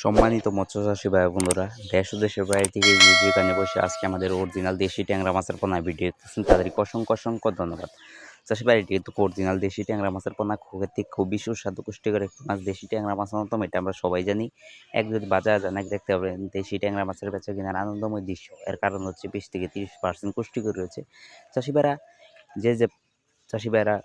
সম্মানিত মৎস্যচাষী ভাই বন্ধুরা, দেশ ও দেশের বাইরে থেকে যেখানে বসে আজকে আমাদের অরিজিনাল দেশি ট্যাংরা মাছের পোনা ভিডিও দেখতেছেন তাদেরকে অসংখ্য অসংখ্য ধন্যবাদ। চাষি ভাই, এটি কিন্তু অরিজিনাল দেশি ট্যাংরা মাছের পোনা খেতে খুবই সুস্বাদু পুষ্টিকর একটি মাছ। দেশি ট্যাংরা মাছের মতো এটা আমরা সবাই জানি। এক যদি বাজারে যান এক দেখতে পাবেন দেশি ট্যাংরা মাছের বেচা কিনার আনন্দময় দৃশ্য। এর কারণ হচ্ছে 20 থেকে 30% পুষ্টিকর রয়েছে। চাষি ভাইরা যে চাষি ভাইরা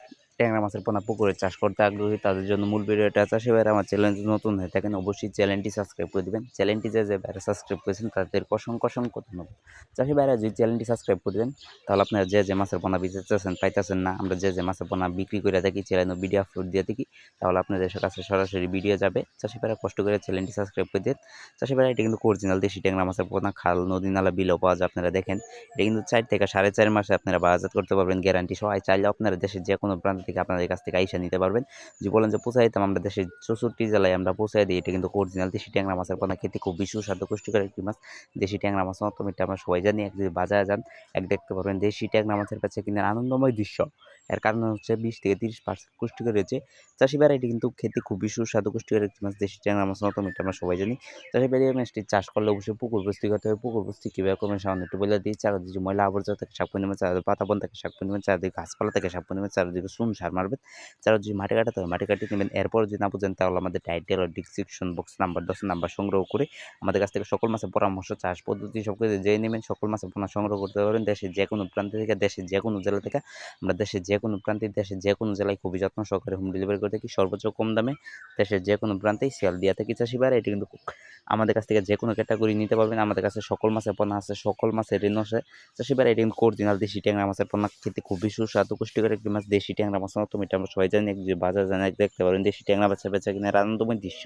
ট্যাংরা মাছের পোনা পুকুরে চাষ করতে আগ্রহী তাদের জন্য মূল ভিডিওটা। চাষি ভাইরা আমার চ্যানেল নতুন হয়ে থাকেন অবশ্যই চ্যানেলটি সাবস্ক্রাইব করে দিবেন। চ্যানেলটি যে ভাইরা সাবস্ক্রাইব করেছেন তাদের অসংখ্য অসংখ্য ধন্যবাদ। চাষি ভাইরা যদি চ্যানেলটি সাবস্ক্রাইব করে দেন তাহলে আপনারা যে মাছের পোনা বেচতেছেন পাইতেছেন না, আমরা যে মাছের পোনা বিক্রি করে থাকি চ্যানেলে ভিডিও আপলোড দিয়ে থাকি, তাহলে আপনাদের কাছে সরাসরি ভিডিও যাবে। চাষি ভাইরা কষ্ট করে চ্যানেলটি সাবস্ক্রাইব করে দেন। চাষি ভাইরা এটা কিন্তু অরিজিনাল দেশি ট্যাংরা মাছের পোনা খাল নদী নালা বিলেও পাওয়া যায়। আপনারা দেখেন এটা কিন্তু 4 থেকে 4.5 মাসে আপনারা বাজারজাত করতে পারবেন গ্যারান্টি সহ। চাইলে আপনারা দেশের যে কোনো প্রান্ত থেকে আপনাদের কাছ থেকে আইসা নিতে পারবেন। যে বলেন যে পৌঁছাই দিতাম, আমরা দেশের 64 জেলায় আমরা পৌঁছাই দিই। এটা কিন্তু অরিজিনাল দেশি ট্যাংরা মাছের পোনা খেতে খুবই সুস্বাদু পুষ্টিকর একটি মাছ। দেশি ট্যাংরা মাছ মতো এটা আমরা সবাই জানি। এক যদি বাজারে যান এক দেখতে পারবেন দেশি ট্যাংরা মাছের কাছে কিনে আনন্দময় দৃশ্য। এর কারণ হচ্ছে 20 থেকে 30% পুষ্টিকর রয়েছে। চাষি ভাইরা এটি কিন্তু খেতে খুবই সুস্বাদু পুষ্টিকর একটি মাছ। দেশি ট্যাংরা মাছ মতো এটা আমরা সবাই জানি। চাষি ভাইরা এই মাছটি চাষ করলে অবশ্যই পুকুর বস্তি করতে হবে। পুকুর বস্তি কীভাবে করবেন সামান্য একটু বলে দিই। চারদিকে ময়লা আবর্জনা থেকে সাফ করে নেবেন, চারদিকে পাতাবন থেকে সাফ করে নেবেন, চারদিকে গাছপালা থেকে সাফ করে নেবেন, চারদিকে চুন সার মারবেন, চারদিকে মাটি কাটাতে হবে মাটি কাটিয়ে নেবেন। এরপর যদি না বুঝেন তাহলে আমাদের টাইটেল ও ডিসক্রিপশন বক্স নাম্বার 10 নাম্বার সংগ্রহ করে আমাদের কাছ থেকে সকল মাছের পরামর্শ, চাষ পদ্ধতি সব কিছু জেনে নেবেন। সকল মাছের পোনা সংগ্রহ করতে পারবেন দেশের যে কোনো প্রান্ত থেকে, দেশের যে কোনো জেলা থেকে। আমরা দেশের যে কোনো প্রান্তে, দেশের যে কোনো জেলায় খুবই যত্ন সহকারে হোম ডেলিভারি করে থাকি। সর্বোচ্চ কম দামে দেশের যে কোনো প্রান্তেই সেল দিয়ে থাকি। চাষি ভাইরা এটি কিন্তু আমাদের কাছ থেকে যে কোনো ক্যাটাগরি নিতে পারবেন। আমাদের কাছে সকল মাছের পোনা আছে, সকল মাছের ঋণ আছে। চাষি ভাইরা এটি কিন্তু অরিজিনাল দেশি ট্যাংরা মাছের পোনা খেতে খুবই সুস্বাদু পুষ্টিকর একটি মাছ। দেশি ট্যাংরা মাছ মতো এটা আমরা সবাই জানি। যে বাজার জানি দেখতে পারেন দেশি ট্যাংরা বেচা কিনার আনন্দময় দৃশ্য।